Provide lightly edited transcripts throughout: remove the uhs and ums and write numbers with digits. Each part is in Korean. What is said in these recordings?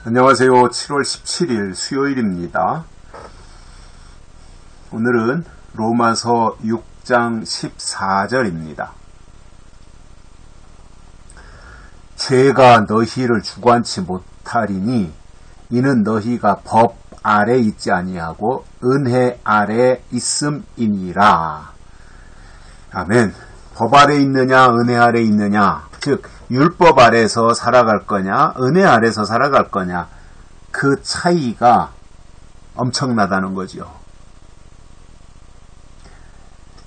안녕하세요. 7월 17일 수요일입니다. 오늘은 로마서 6장 14절입니다. 죄가 너희를 주관치 못하리니 이는 너희가 법 아래 있지 아니하고 은혜 아래 있음이니라. 아멘. 법 아래 있느냐 은혜 아래 있느냐, 즉 율법 아래서 살아갈 거냐 은혜 아래서 살아갈 거냐, 그 차이가 엄청나다는 거죠.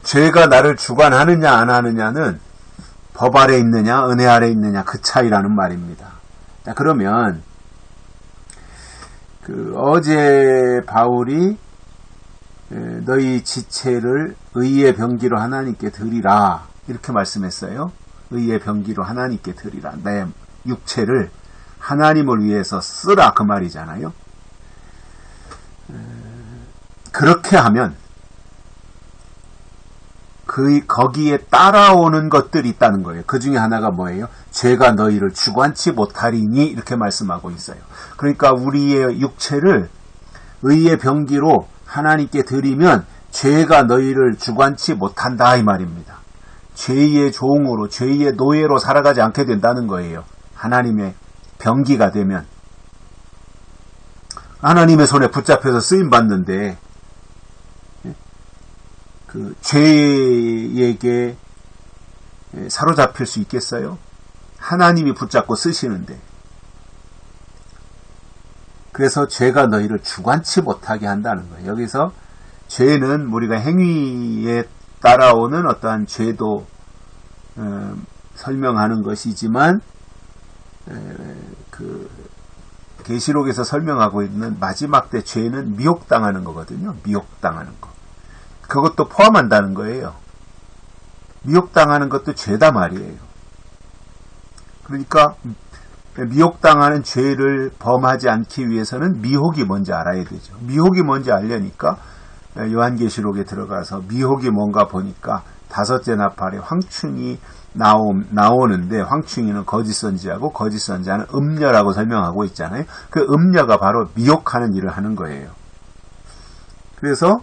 죄가 나를 주관하느냐 안 하느냐는 법 아래 있느냐 은혜 아래 있느냐 그 차이라는 말입니다. 자, 그러면 어제 바울이 너희 지체를 의의 병기로 하나님께 드리라 이렇게 말씀했어요. 의의 병기로 하나님께 드리라. 내 육체를 하나님을 위해서 쓰라 그 말이잖아요. 그렇게 하면 거기에 따라오는 것들이 있다는 거예요. 그 중에 하나가 뭐예요? 죄가 너희를 주관치 못하리니 이렇게 말씀하고 있어요. 그러니까 우리의 육체를 의의 병기로 하나님께 드리면 죄가 너희를 주관치 못한다 이 말입니다. 죄의 종으로, 죄의 노예로 살아가지 않게 된다는 거예요. 하나님의 병기가 되면. 하나님의 손에 붙잡혀서 쓰임받는데 그 죄에게 사로잡힐 수 있겠어요? 하나님이 붙잡고 쓰시는데. 그래서 죄가 너희를 주관치 못하게 한다는 거예요. 여기서 죄는 우리가 행위에 따라오는 어떠한 죄도 설명하는 것이지만 계시록에서 설명하고 있는 마지막 때 죄는 미혹당하는 거거든요. 미혹당하는 거. 그것도 포함한다는 거예요. 미혹당하는 것도 죄다 말이에요. 그러니까 미혹당하는 죄를 범하지 않기 위해서는 미혹이 뭔지 알아야 되죠. 미혹이 뭔지 알려니까 요한계시록에 들어가서 미혹이 뭔가 보니까 5째 나팔에 황충이 나오는데, 황충이는 거짓 선지하고 거짓 선지자는 음녀라고 설명하고 있잖아요. 그 음녀가 바로 미혹하는 일을 하는 거예요. 그래서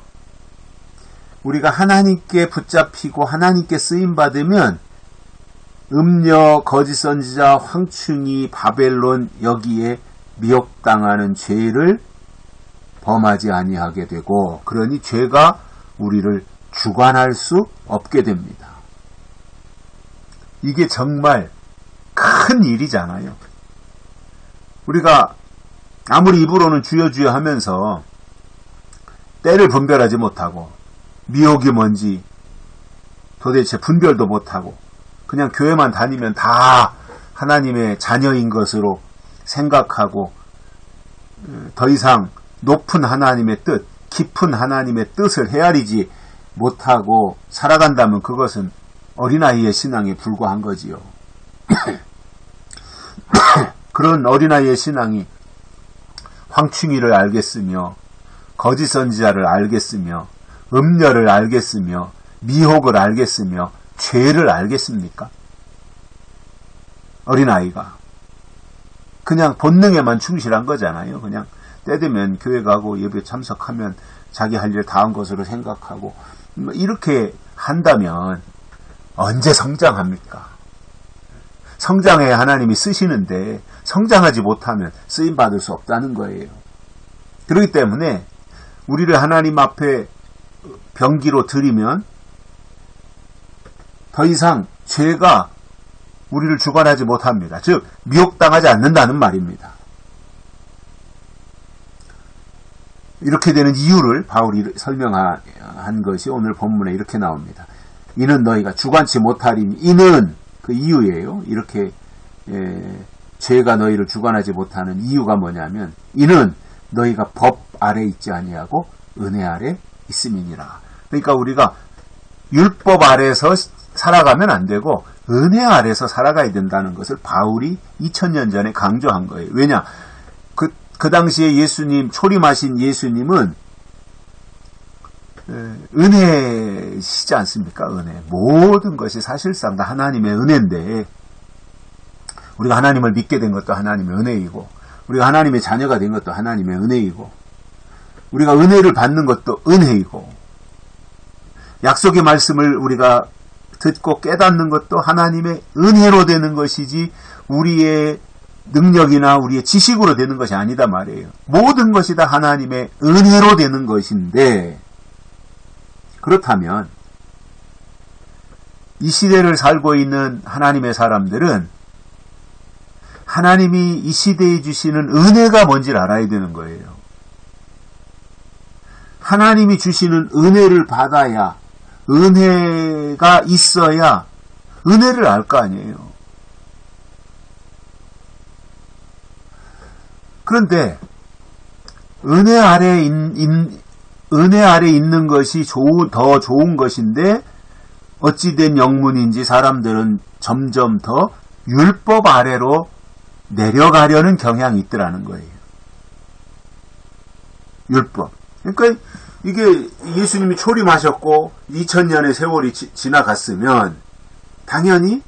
우리가 하나님께 붙잡히고 하나님께 쓰임받으면 음녀, 거짓 선지자, 황충이, 바벨론 여기에 미혹당하는 죄를 범하지 아니하게 되고, 그러니 죄가 우리를 주관할 수 없게 됩니다. 이게 정말 큰 일이잖아요. 우리가 아무리 입으로는 주여 주여 하면서 때를 분별하지 못하고 미혹이 뭔지 도대체 분별도 못하고 그냥 교회만 다니면 다 하나님의 자녀인 것으로 생각하고 더 이상 높은 하나님의 뜻, 깊은 하나님의 뜻을 헤아리지 못하고 살아간다면 그것은 어린아이의 신앙에 불과한 거지요. 그런 어린아이의 신앙이 황충이를 알겠으며 거짓 선지자를 알겠으며 음녀를 알겠으며 미혹을 알겠으며 죄를 알겠습니까? 어린아이가 그냥 본능에만 충실한 거잖아요. 그냥 때 되면 교회 가고 예배 참석하면 자기 할 일 다 한 것으로 생각하고 이렇게 한다면 언제 성장합니까? 성장해야 하나님이 쓰시는데 성장하지 못하면 쓰임받을 수 없다는 거예요. 그렇기 때문에 우리를 하나님 앞에 병기로 드리면 더 이상 죄가 우리를 주관하지 못합니다. 즉 미혹당하지 않는다는 말입니다. 이렇게 되는 이유를 바울이 설명한 것이 오늘 본문에 이렇게 나옵니다. 이는 너희가 주관치 못하리니, 이는 그 이유예요. 이렇게 죄가 너희를 주관하지 못하는 이유가 뭐냐면 이는 너희가 법 아래 있지 아니하고 은혜 아래 있음이니라. 그러니까 우리가 율법 아래에서 살아가면 안 되고 은혜 아래에서 살아가야 된다는 것을 바울이 2000년 전에 강조한 거예요. 왜냐? 그 당시에 예수님, 초림하신 예수님은 은혜시지 않습니까? 은혜. 모든 것이 사실상 다 하나님의 은혜인데 우리가 하나님을 믿게 된 것도 하나님의 은혜이고 우리가 하나님의 자녀가 된 것도 하나님의 은혜이고, 우리가 은혜를 받는 것도 은혜이고, 약속의 말씀을 우리가 듣고 깨닫는 것도 하나님의 은혜로 되는 것이지 우리의 능력이나 우리의 지식으로 되는 것이 아니다 말이에요. 모든 것이 다 하나님의 은혜로 되는 것인데, 그렇다면 이 시대를 살고 있는 하나님의 사람들은 하나님이 이 시대에 주시는 은혜가 뭔지를 알아야 되는 거예요. 하나님이 주시는 은혜를 받아야, 은혜가 있어야 은혜를 알 거 아니에요. 그런데 은혜 아래 있는 것이 더 좋은 것인데 어찌된 영문인지 사람들은 점점 더 율법 아래로 내려가려는 경향이 있더라는 거예요. 율법. 그러니까 이게 예수님이 초림하셨고 2000년의 세월이 지나갔으면 당연히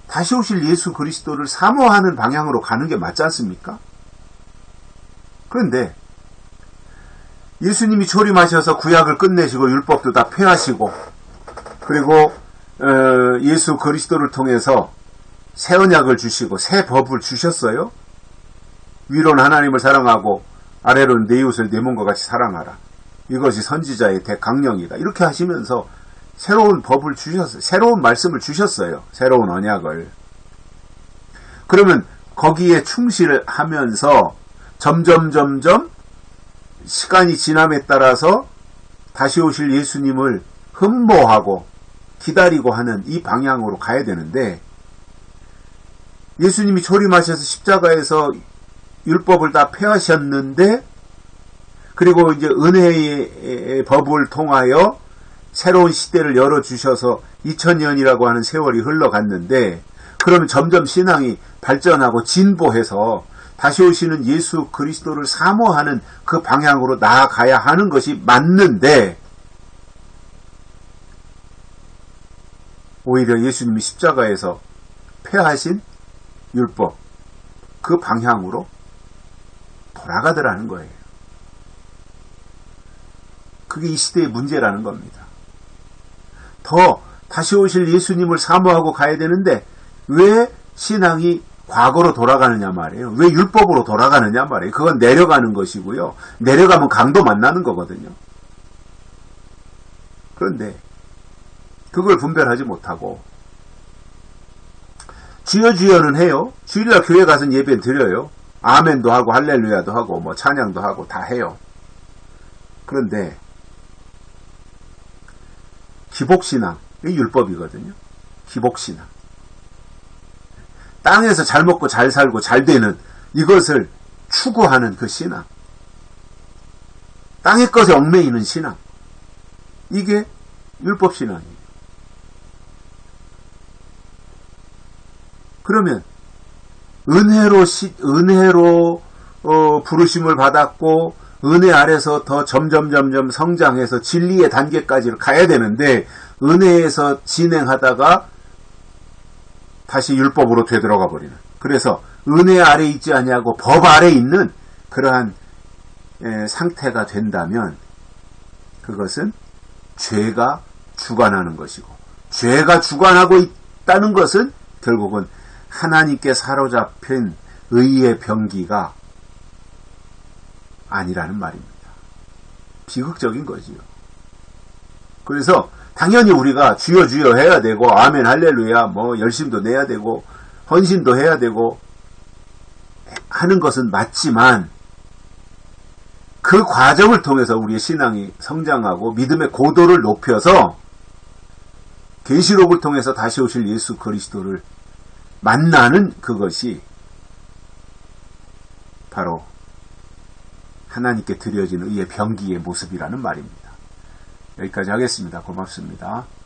다시 오실 예수 그리스도를 사모하는 방향으로 가는 게 맞지 않습니까? 그런데 예수님이 초림하셔서 구약을 끝내시고 율법도 다 폐하시고, 그리고 예수 그리스도를 통해서 새 언약을 주시고 새 법을 주셨어요. 위로는 하나님을 사랑하고 아래로는 내 이웃을 내 몸과 같이 사랑하라. 이것이 선지자의 대강령이다. 이렇게 하시면서 새로운 법을 주셨어요. 새로운 말씀을 주셨어요. 새로운 언약을. 그러면 거기에 충실하면서 점점 시간이 지남에 따라서 다시 오실 예수님을 흠모하고 기다리고 하는 이 방향으로 가야 되는데, 예수님이 초림하셔서 십자가에서 율법을 다 폐하셨는데, 그리고 이제 은혜의 법을 통하여 새로운 시대를 열어주셔서 2000년이라고 하는 세월이 흘러갔는데, 그러면 점점 신앙이 발전하고 진보해서 다시 오시는 예수 그리스도를 사모하는 그 방향으로 나아가야 하는 것이 맞는데, 오히려 예수님이 십자가에서 폐하신 율법, 그 방향으로 돌아가더라는 거예요. 그게 이 시대의 문제라는 겁니다. 더 다시 오실 예수님을 사모하고 가야 되는데 왜 신앙이 과거로 돌아가느냐 말이에요. 왜 율법으로 돌아가느냐 말이에요. 그건 내려가는 것이고요. 내려가면 강도 만나는 거거든요. 그런데 그걸 분별하지 못하고 주여 주여는 해요. 주일날 교회 가서 예배 드려요. 아멘도 하고 할렐루야도 하고 뭐 찬양도 하고 다 해요. 그런데 기복신앙, 이게 율법이거든요. 기복신앙. 땅에서 잘 먹고 잘 살고 잘 되는 이것을 추구하는 그 신앙. 땅의 것에 얽매이는 신앙. 이게 율법신앙이에요. 그러면 은혜로 부르심을 받았고 은혜 아래서 더 점점 성장해서 진리의 단계까지 가야 되는데 은혜에서 진행하다가 다시 율법으로 되돌아가 버리는. 그래서 은혜 아래 있지 아니하고 법 아래 있는 그러한 상태가 된다면 그것은 죄가 주관하는 것이고, 죄가 주관하고 있다는 것은 결국은 하나님께 사로잡힌 의의 병기가 아니라는 말입니다. 비극적인 거지요. 그래서 당연히 우리가 주여 주여 해야 되고 아멘 할렐루야 뭐 열심도 내야 되고 헌신도 해야 되고 하는 것은 맞지만 그 과정을 통해서 우리의 신앙이 성장하고 믿음의 고도를 높여서 계시록을 통해서 다시 오실 예수 그리스도를 만나는 그것이 바로 하나님께 드려진 의의 병기의 모습이라는 말입니다. 여기까지 하겠습니다. 고맙습니다.